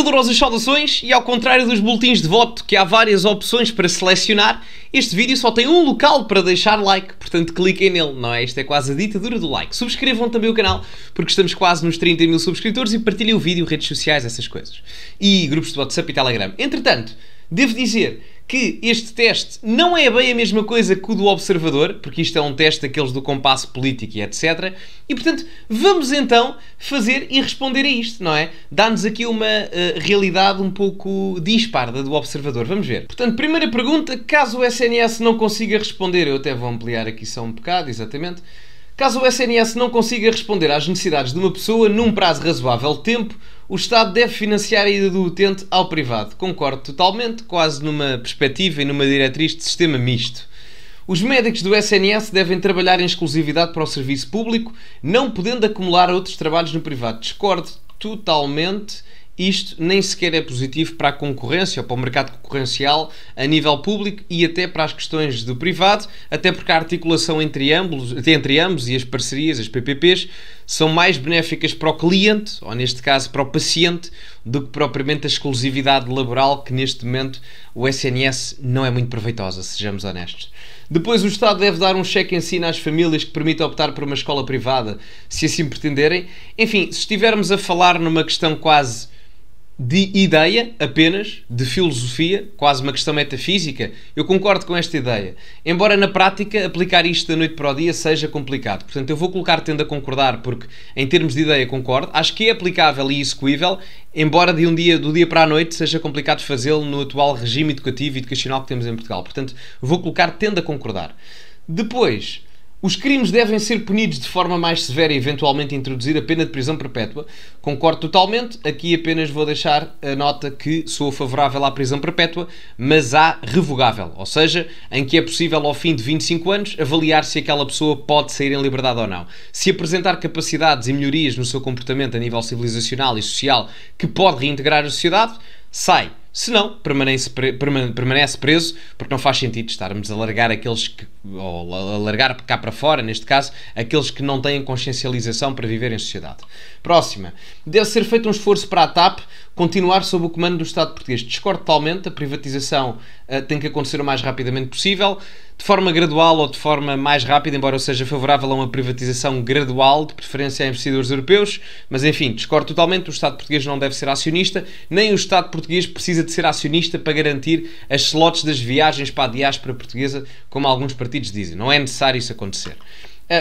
Calorosas saudações, e ao contrário dos boletins de voto, que há várias opções para selecionar, este vídeo só tem um local para deixar like, portanto cliquem nele, não é? Isto é quase a ditadura do like. Subscrevam também o canal, porque estamos quase nos 30 mil subscritores, e partilhem o vídeo, redes sociais, essas coisas. E grupos de WhatsApp e Telegram. Entretanto, devo dizer que este teste não é bem a mesma coisa que o do Observador, porque isto é um teste daqueles do compasso político e etc. E, portanto, vamos então fazer e responder a isto, não é? Dá-nos aqui uma realidade um pouco dispar da do Observador. Vamos ver. Portanto, primeira pergunta, caso o SNS não consiga responder, eu até vou ampliar aqui só um bocado, exatamente. Caso o SNS não consiga responder às necessidades de uma pessoa num prazo razoável de tempo, o Estado deve financiar a ida do utente ao privado. Concordo totalmente, quase numa perspectiva e numa diretriz de sistema misto. Os médicos do SNS devem trabalhar em exclusividade para o serviço público, não podendo acumular outros trabalhos no privado. Discordo totalmente. Isto nem sequer é positivo para a concorrência ou para o mercado concorrencial a nível público e até para as questões do privado, até porque a articulação entre ambos e as parcerias, as PPPs, são mais benéficas para o cliente, ou neste caso para o paciente, do que propriamente a exclusividade laboral, que neste momento o SNS não é muito proveitosa, sejamos honestos. Depois, o Estado deve dar um cheque em ensino às famílias que permita optar por uma escola privada, se assim pretenderem. Enfim, se estivermos a falar numa questão quase de ideia apenas, de filosofia, quase uma questão metafísica, eu concordo com esta ideia. Embora na prática aplicar isto da noite para o dia seja complicado. Portanto, eu vou colocar tendo a concordar, porque em termos de ideia concordo. Acho que é aplicável e execuível, embora do dia para a noite seja complicado fazê-lo no atual regime educativo e educacional que temos em Portugal. Portanto, vou colocar tendo a concordar. Depois, os crimes devem ser punidos de forma mais severa e eventualmente introduzir a pena de prisão perpétua. Concordo totalmente. Aqui apenas vou deixar a nota que sou favorável à prisão perpétua, mas à revogável. Ou seja, em que é possível ao fim de 25 anos avaliar se aquela pessoa pode sair em liberdade ou não. Se apresentar capacidades e melhorias no seu comportamento a nível civilizacional e social que pode reintegrar a sociedade, sai. Se não, permanece preso, porque não faz sentido estarmos a largar aqueles que, ou a largar cá para fora, neste caso, aqueles que não têm consciencialização para viver em sociedade. Próxima. Deve ser feito um esforço para a TAP continuar sob o comando do Estado português. Discordo totalmente, a privatização tem que acontecer o mais rapidamente possível, de forma gradual ou de forma mais rápida, embora eu seja favorável a uma privatização gradual, de preferência a investidores europeus, mas enfim, discordo totalmente, o Estado português não deve ser acionista, nem o Estado português precisa de ser acionista para garantir as slots das viagens para a diáspora portuguesa, como alguns partidos dizem. Não é necessário isso acontecer.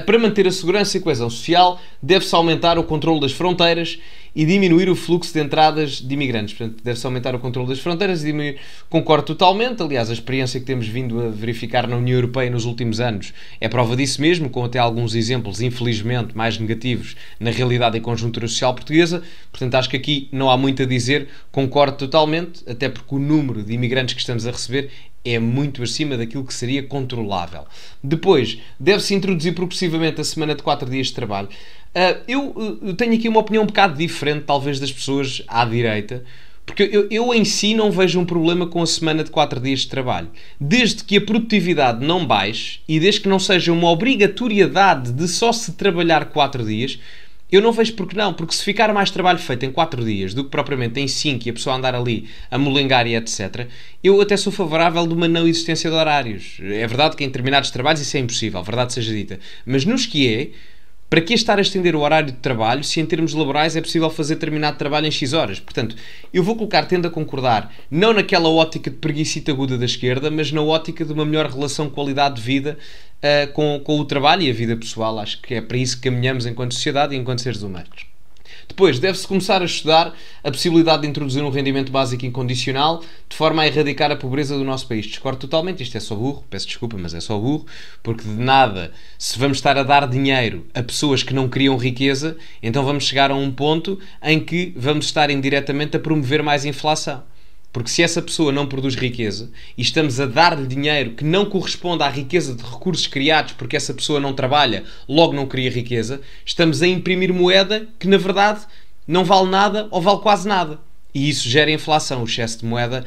Para manter a segurança e a coesão social, deve-se aumentar o controle das fronteiras e diminuir o fluxo de entradas de imigrantes. Portanto, deve-se aumentar o controle das fronteiras e diminuir. Concordo totalmente. Aliás, a experiência que temos vindo a verificar na União Europeia nos últimos anos é prova disso mesmo, com até alguns exemplos, infelizmente, mais negativos na realidade e conjuntura social portuguesa. Portanto, acho que aqui não há muito a dizer. Concordo totalmente, até porque o número de imigrantes que estamos a receber é muito acima daquilo que seria controlável. Depois, deve-se introduzir progressivamente a semana de 4 dias de trabalho. Eu tenho aqui uma opinião um bocado diferente, talvez, das pessoas à direita, porque eu em si não vejo um problema com a semana de 4 dias de trabalho. Desde que a produtividade não baixe e desde que não seja uma obrigatoriedade de só se trabalhar 4 dias, eu não vejo porque não, porque se ficar mais trabalho feito em 4 dias do que propriamente em 5 e a pessoa andar ali a molengar e etc., eu até sou favorável de uma não existência de horários. É verdade que em determinados trabalhos isso é impossível, verdade seja dita. Mas nos que é, para que estar a estender o horário de trabalho se em termos laborais é possível fazer determinado trabalho em X horas? Portanto, eu vou colocar, tendo a concordar, não naquela ótica de preguicita aguda da esquerda, mas na ótica de uma melhor relação qualidade de vida com o trabalho e a vida pessoal. Acho que é para isso que caminhamos enquanto sociedade e enquanto seres humanos. Depois, deve-se começar a estudar a possibilidade de introduzir um rendimento básico incondicional de forma a erradicar a pobreza do nosso país. Discordo totalmente, isto é só burro, peço desculpa, mas é só burro, porque de nada, se vamos estar a dar dinheiro a pessoas que não criam riqueza, então vamos chegar a um ponto em que vamos estar indiretamente a promover mais inflação. Porque se essa pessoa não produz riqueza e estamos a dar-lhe dinheiro que não corresponde à riqueza de recursos criados porque essa pessoa não trabalha, logo não cria riqueza, estamos a imprimir moeda que na verdade não vale nada ou vale quase nada. E isso gera inflação, o excesso de moeda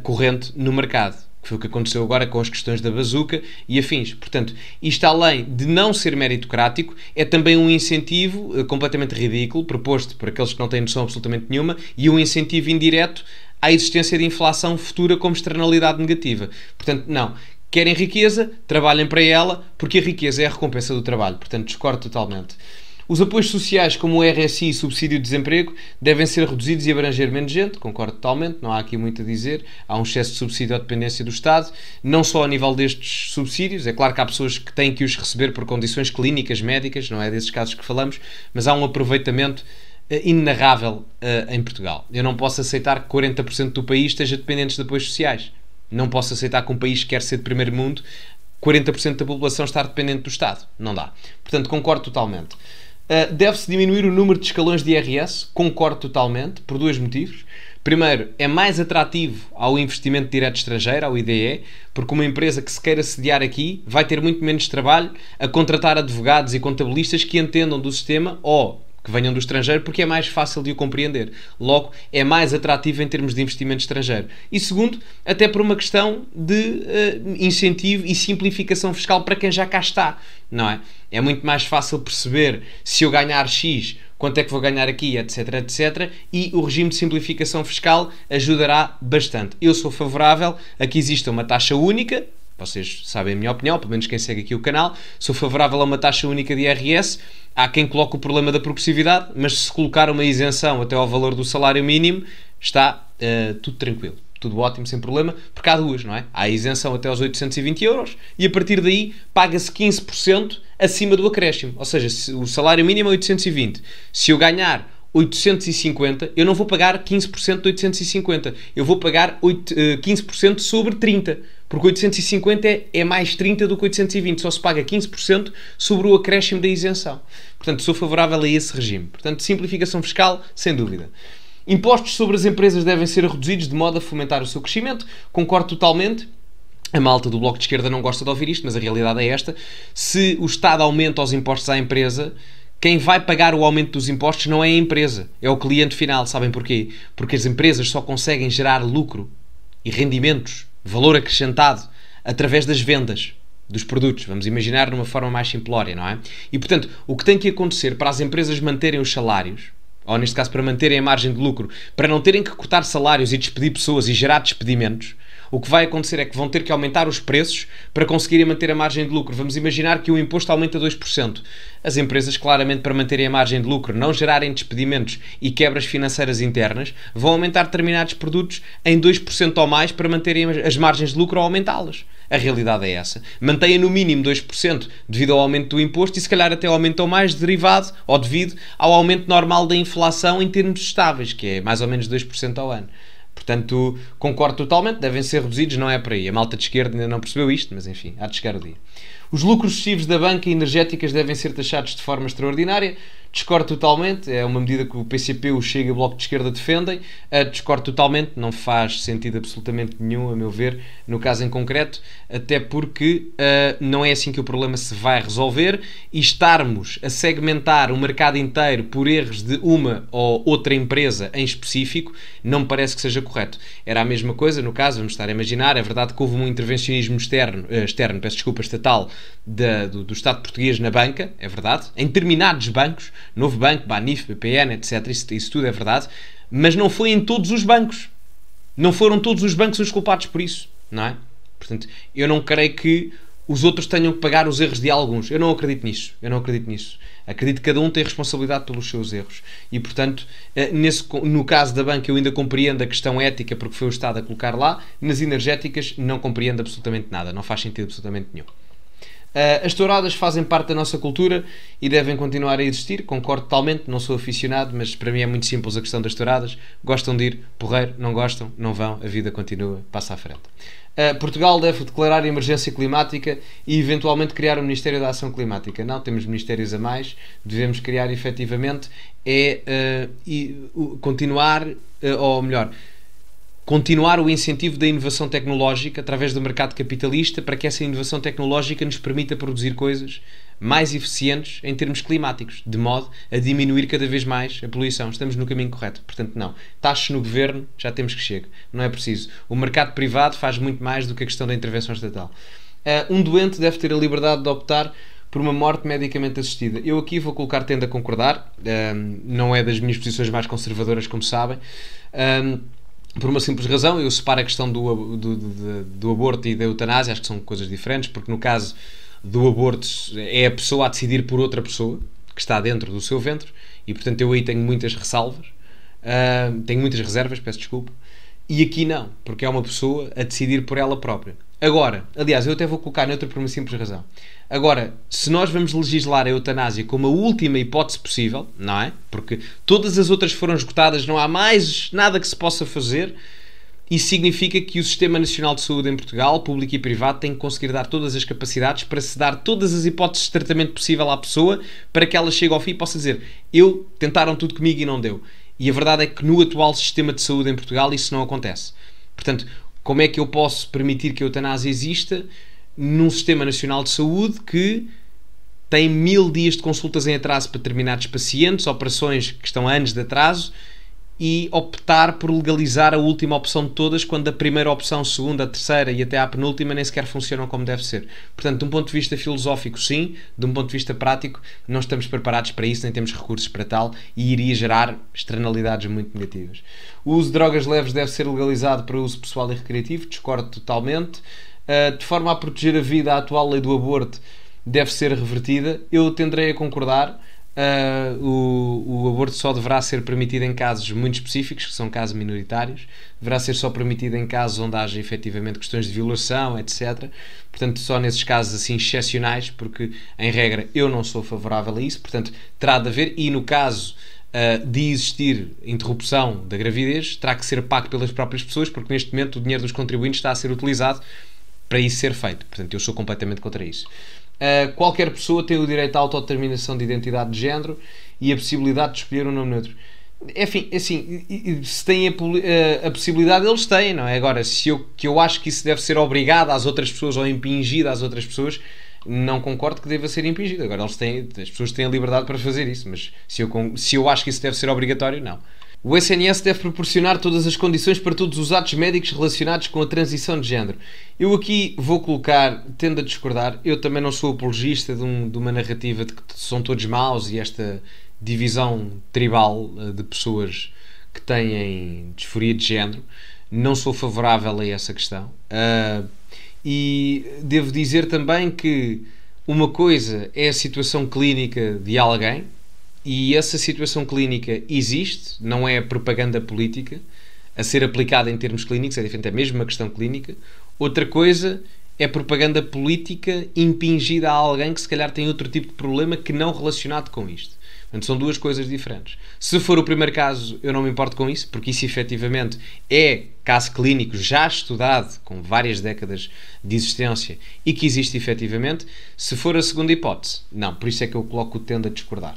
corrente no mercado. que foi o que aconteceu agora com as questões da bazuca e afins. Portanto, isto além de não ser meritocrático, é também um incentivo completamente ridículo, proposto por aqueles que não têm noção absolutamente nenhuma, e um incentivo indireto à existência de inflação futura como externalidade negativa. Portanto, não. Querem riqueza, trabalhem para ela, porque a riqueza é a recompensa do trabalho. Portanto, discordo totalmente. Os apoios sociais, como o RSI e subsídio de desemprego, devem ser reduzidos e abranger menos gente, concordo totalmente, não há aqui muito a dizer, há um excesso de subsídio à dependência do Estado, não só a nível destes subsídios, é claro que há pessoas que têm que os receber por condições clínicas, médicas, não é desses casos que falamos, mas há um aproveitamento inenarrável em Portugal. Eu não posso aceitar que 40% do país esteja dependente de apoios sociais. Não posso aceitar que um país que quer ser de primeiro mundo, 40% da população estar dependente do Estado. Não dá. Portanto, concordo totalmente. Deve-se diminuir o número de escalões de IRS, concordo totalmente, por dois motivos. Primeiro, é mais atrativo ao investimento direto estrangeiro, ao IDE, porque uma empresa que se queira sediar aqui vai ter muito menos trabalho a contratar advogados e contabilistas que entendam do sistema ou que venham do estrangeiro, porque é mais fácil de o compreender. Logo, é mais atrativo em termos de investimento estrangeiro. E segundo, até por uma questão de incentivo e simplificação fiscal para quem já cá está, não é? É muito mais fácil perceber se eu ganhar X, quanto é que vou ganhar aqui, etc, etc. E o regime de simplificação fiscal ajudará bastante. Eu sou favorável a que exista uma taxa única. Vocês sabem a minha opinião, pelo menos quem segue aqui o canal. Sou favorável a uma taxa única de IRS. Há quem coloque o problema da progressividade, mas se colocar uma isenção até ao valor do salário mínimo, está tudo tranquilo. Tudo ótimo, sem problema, porque há duas, não é? Há a isenção até aos 820 euros e a partir daí paga-se 15% acima do acréscimo. Ou seja, se o salário mínimo é 820. Se eu ganhar 850, eu não vou pagar 15% de 850. Eu vou pagar 15% sobre 30. Porque 850 é mais 30 do que 820. Só se paga 15% sobre o acréscimo da isenção. Portanto, sou favorável a esse regime. Portanto, simplificação fiscal, sem dúvida. Impostos sobre as empresas devem ser reduzidos de modo a fomentar o seu crescimento. Concordo totalmente. A malta do Bloco de Esquerda não gosta de ouvir isto, mas a realidade é esta. Se o Estado aumenta os impostos à empresa, quem vai pagar o aumento dos impostos não é a empresa, é o cliente final. Sabem porquê? Porque as empresas só conseguem gerar lucro e rendimentos, valor acrescentado, através das vendas dos produtos. Vamos imaginar numa forma mais simplória, não é? E, portanto, o que tem que acontecer para as empresas manterem os salários, ou neste caso para manterem a margem de lucro, para não terem que cortar salários e despedir pessoas e gerar despedimentos, o que vai acontecer é que vão ter que aumentar os preços para conseguirem manter a margem de lucro. Vamos imaginar que o imposto aumenta 2%. As empresas, claramente, para manterem a margem de lucro, não gerarem despedimentos e quebras financeiras internas, vão aumentar determinados produtos em 2% ou mais para manterem as margens de lucro ou aumentá-las. A realidade é essa. Mantenha no mínimo 2% devido ao aumento do imposto e se calhar até aumentam mais derivado ou devido ao aumento normal da inflação em termos estáveis, que é mais ou menos 2% ao ano. Portanto, concordo totalmente, devem ser reduzidos, não é por aí. A malta de esquerda ainda não percebeu isto, mas enfim, há de chegar o dia. Os lucros excessivos da banca e energéticas devem ser taxados de forma extraordinária. Discordo totalmente, é uma medida que o PCP, o Chega e o Bloco de Esquerda defendem. Discordo totalmente, não faz sentido absolutamente nenhum, a meu ver, no caso em concreto, até porque não é assim que o problema se vai resolver e estarmos a segmentar o mercado inteiro por erros de uma ou outra empresa em específico não me parece que seja correto. Era a mesma coisa, no caso, vamos estar a imaginar, é verdade que houve um intervencionismo estatal do Estado português na banca, é verdade, em determinados bancos, Novo Banco, Banif, BPN, etc. Isso tudo é verdade, mas não foi em todos os bancos. Não foram todos os bancos os culpados por isso, não é? Portanto, eu não creio que os outros tenham que pagar os erros de alguns. Eu não acredito nisso. Acredito que cada um tem responsabilidade pelos seus erros. E, portanto, no caso da banca eu ainda compreendo a questão ética porque foi o Estado a colocar lá. Nas energéticas não compreendo absolutamente nada. Não faz sentido absolutamente nenhum. As touradas fazem parte da nossa cultura e devem continuar a existir, concordo totalmente, não sou aficionado, mas para mim é muito simples a questão das touradas. Gostam de ir, porreiro, não gostam, não vão, a vida continua, passa à frente. Portugal deve declarar emergência climática e eventualmente criar um Ministério da Ação Climática. Não, temos ministérios a mais, devemos criar efetivamente continuar, ou melhor, continuar o incentivo da inovação tecnológica através do mercado capitalista para que essa inovação tecnológica nos permita produzir coisas mais eficientes em termos climáticos, de modo a diminuir cada vez mais a poluição. Estamos no caminho correto. Portanto, não. Taxas no governo, já temos que chegar. Não é preciso. O mercado privado faz muito mais do que a questão da intervenção estatal. Um doente deve ter a liberdade de optar por uma morte medicamente assistida. Eu aqui vou colocar tendo a concordar. Não é das minhas posições mais conservadoras, como sabem. Por uma simples razão, eu separo a questão do aborto e da eutanásia, acho que são coisas diferentes, porque no caso do aborto é a pessoa a decidir por outra pessoa que está dentro do seu ventre e portanto eu aí tenho muitas ressalvas, tenho muitas reservas, peço desculpa, e aqui não, porque é uma pessoa a decidir por ela própria. Agora, aliás, eu até vou colocar neutra por uma simples razão. Agora, se nós vamos legislar a eutanásia como a última hipótese possível, não é? Porque todas as outras foram esgotadas, não há mais nada que se possa fazer. Isso significa que o Sistema Nacional de Saúde em Portugal, público e privado, tem que conseguir dar todas as capacidades para se dar todas as hipóteses de tratamento possível à pessoa para que ela chegue ao fim e possa dizer tentaram tudo comigo e não deu. E a verdade é que no atual sistema de saúde em Portugal isso não acontece. Portanto, como é que eu posso permitir que a eutanásia exista num Sistema Nacional de Saúde que tem 1000 dias de consultas em atraso para determinados pacientes, operações que estão a anos de atraso, e optar por legalizar a última opção de todas quando a primeira opção, a segunda, a terceira e até a penúltima nem sequer funcionam como deve ser. Portanto, de um ponto de vista filosófico, sim. De um ponto de vista prático, não estamos preparados para isso, nem temos recursos para tal e iria gerar externalidades muito negativas. O uso de drogas leves deve ser legalizado para uso pessoal e recreativo, discordo totalmente. De forma a proteger a vida, a atual lei do aborto deve ser revertida. Eu tenderei a concordar. O aborto só deverá ser permitido em casos muito específicos, que são casos minoritários. Deverá ser só permitido em casos onde haja efetivamente questões de violação, etc. Portanto, só nesses casos assim excepcionais, porque em regra eu não sou favorável a isso. Portanto, terá de haver, e no caso de existir interrupção da gravidez, terá que ser pago pelas próprias pessoas, porque neste momento o dinheiro dos contribuintes está a ser utilizado para isso ser feito. Portanto, eu sou completamente contra isso. Qualquer pessoa tem o direito à autodeterminação de identidade de género e a possibilidade de escolher um nome neutro. Enfim, assim, se têm a possibilidade, eles têm, não é? Agora, que eu acho que isso deve ser obrigado às outras pessoas ou impingido às outras pessoas, não concordo que deva ser impingido. Agora, as pessoas têm a liberdade para fazer isso, mas se eu acho que isso deve ser obrigatório, não. O SNS deve proporcionar todas as condições para todos os atos médicos relacionados com a transição de género. Eu aqui vou colocar, tendo a discordar, eu também não sou apologista de uma narrativa de que são todos maus e esta divisão tribal de pessoas que têm disforia de género. Não sou favorável a essa questão. E devo dizer também que uma coisa é a situação clínica de alguém, e essa situação clínica existe, não é propaganda política a ser aplicada em termos clínicos, é diferente, é mesmo uma questão clínica. Outra coisa é propaganda política impingida a alguém que se calhar tem outro tipo de problema que não relacionado com isto. Portanto, são duas coisas diferentes. Se for o primeiro caso, eu não me importo com isso, porque isso efetivamente é caso clínico já estudado, com várias décadas de existência, e que existe efetivamente. Se for a segunda hipótese, não. Por isso é que eu coloco o tendo a discordar.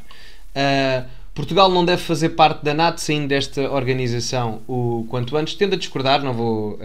Portugal não deve fazer parte da NATO saindo desta organização o quanto antes. Tendo a discordar, não vou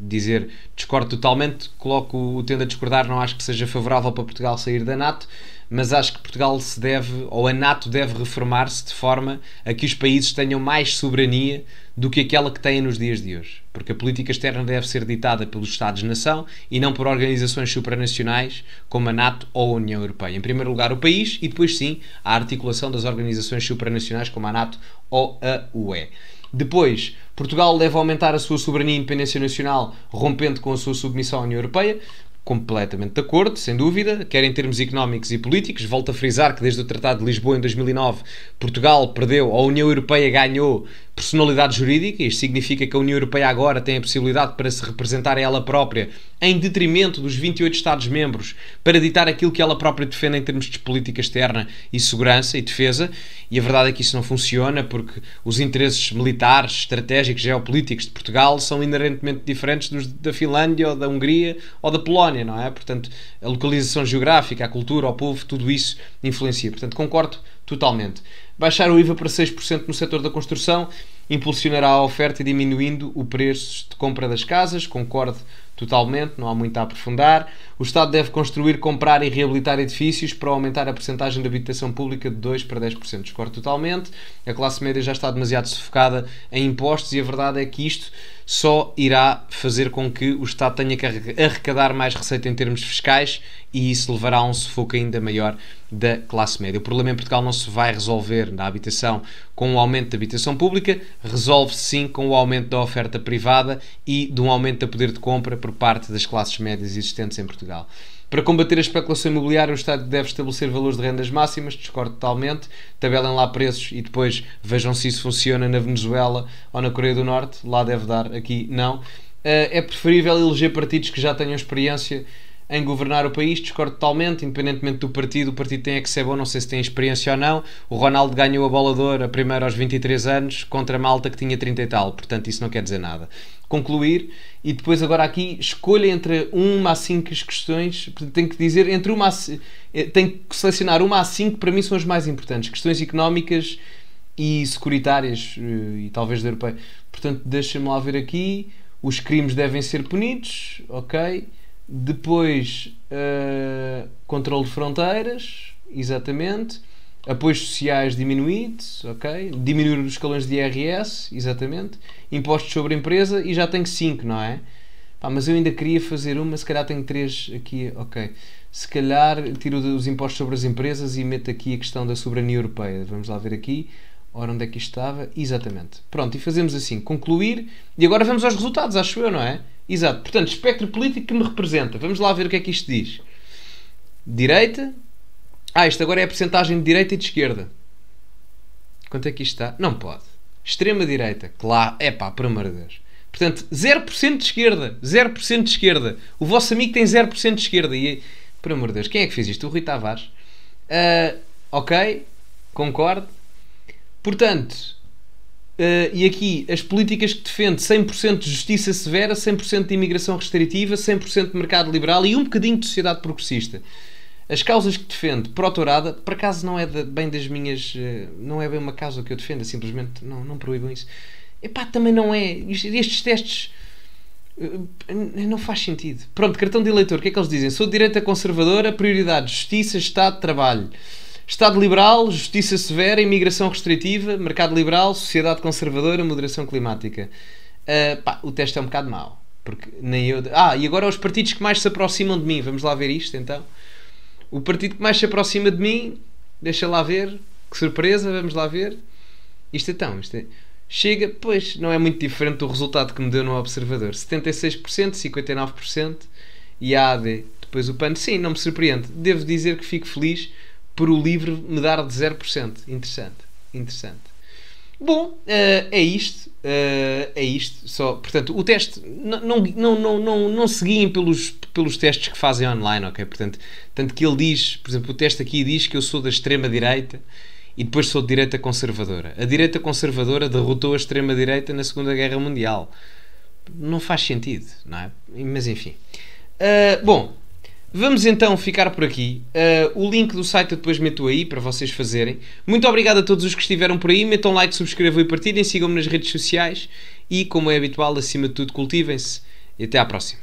dizer discordo totalmente, coloco o tendo a discordar, não acho que seja favorável para Portugal sair da NATO, mas acho que Portugal se deve, ou a NATO deve reformar-se de forma a que os países tenham mais soberania do que aquela que têm nos dias de hoje. Porque a política externa deve ser ditada pelos Estados-nação e não por organizações supranacionais como a NATO ou a União Europeia. Em primeiro lugar o país e depois sim a articulação das organizações supranacionais como a NATO ou a UE. Depois, Portugal deve aumentar a sua soberania e independência nacional, rompendo com a sua submissão à União Europeia. Completamente de acordo, sem dúvida, quer em termos económicos e políticos. Volto a frisar que desde o Tratado de Lisboa em 2009 Portugal perdeu, ou a União Europeia ganhou personalidade jurídica. Isto significa que a União Europeia agora tem a possibilidade para se representar a ela própria em detrimento dos 28 Estados-membros para ditar aquilo que ela própria defende em termos de política externa e segurança e defesa. E a verdade é que isso não funciona porque os interesses militares, estratégicos, geopolíticos de Portugal são inerentemente diferentes dos da Finlândia ou da Hungria ou da Polónia, não é? Portanto, a localização geográfica, a cultura, o povo, tudo isso influencia. Portanto, concordo totalmente. Baixar o IVA para 6% no setor da construção, impulsionará a oferta diminuindo o preço de compra das casas, concordo totalmente, não há muito a aprofundar. O Estado deve construir, comprar e reabilitar edifícios para aumentar a percentagem de habitação pública de 2 para 10%. Discordo totalmente. A classe média já está demasiado sufocada em impostos e a verdade é que isto só irá fazer com que o Estado tenha que arrecadar mais receita em termos fiscais e isso levará a um sufoco ainda maior da classe média. O problema em Portugal não se vai resolver na habitação com o aumento da habitação pública, resolve-se sim com o aumento da oferta privada e de um aumento do poder de compra por parte das classes médias existentes em Portugal. Para combater a especulação imobiliária, o Estado deve estabelecer valores de rendas máximas, discordo totalmente, tabelem lá preços e depois vejam se isso funciona na Venezuela ou na Coreia do Norte, lá deve dar, aqui não. É preferível eleger partidos que já tenham experiência em governar o país, discordo totalmente, independentemente do partido, o partido tem é que ser bom, não sei se tem experiência ou não. O Ronaldo ganhou a bola de ouro a primeiro aos 23 anos contra a malta que tinha 30 e tal, portanto isso não quer dizer nada. Concluir, e depois agora aqui escolha entre 1 a 5 questões, tenho que dizer entre tenho que selecionar 1 a 5, para mim são as mais importantes, questões económicas e securitárias e talvez da europeia. Portanto, deixa-me lá ver aqui, os crimes devem ser punidos, ok. Depois, controle de fronteiras, exatamente. Apoios sociais diminuídos, ok. Diminuir os escalões de IRS, exatamente. Impostos sobre a empresa e já tenho 5, não é? Pá, mas eu ainda queria fazer uma, se calhar tenho 3 aqui, ok. Se calhar tiro os impostos sobre as empresas e meto aqui a questão da soberania europeia. Vamos lá ver aqui. Ora, onde é que isto estava? Exatamente. Pronto, e fazemos assim, concluir. E agora vamos aos resultados, acho eu, não é? Exato. Portanto, espectro político que me representa. Vamos lá ver o que é que isto diz. Direita. Isto agora é a percentagem de direita e de esquerda. Quanto é que isto está? Não pode. Extrema-direita. Claro. Epá, por amor de Deus. Portanto, 0% de esquerda. 0% de esquerda. O vosso amigo tem 0% de esquerda. E, por amor de Deus, quem é que fez isto? O Rui Tavares. Ok. Concordo. Portanto, e aqui as políticas que defende 100% de justiça severa, 100% de imigração restritiva, 100% de mercado liberal e um bocadinho de sociedade progressista. As causas que defende pró-tourada, por acaso não é bem das minhas... não é bem uma causa que eu defenda, simplesmente não proíbam isso. Epá, também não é... Estes testes... não faz sentido. Pronto, cartão de eleitor, o que é que eles dizem? Sou de direita conservadora, prioridade, justiça, Estado, trabalho. Estado liberal, justiça severa, imigração restritiva, mercado liberal, sociedade conservadora, moderação climática. O teste é um bocado mau. Porque nem eu... e agora os partidos que mais se aproximam de mim. Vamos lá ver isto, então. O partido que mais se aproxima de mim, deixa lá ver. Que surpresa, vamos lá ver. Isto chega, pois, não é muito diferente do resultado que me deu no Observador. 76%, 59% e a AD. Depois o PAN. Sim, não me surpreende. Devo dizer que fico feliz por o LIVRE me dar de 0%. Interessante. Bom, é isto. Só, portanto, o teste não se guiem pelos testes que fazem online, ok? Portanto, tanto que ele diz, por exemplo, o teste aqui diz que eu sou da extrema-direita e depois sou de direita conservadora. A direita conservadora derrotou a extrema-direita na Segunda Guerra Mundial. Não faz sentido, não é? Mas enfim. Bom, vamos então ficar por aqui. O link do site eu depois meto aí para vocês fazerem. Muito obrigado a todos os que estiveram por aí. Metam like, subscrevam e partilhem. Sigam-me nas redes sociais. E, como é habitual, acima de tudo, cultivem-se. E até à próxima.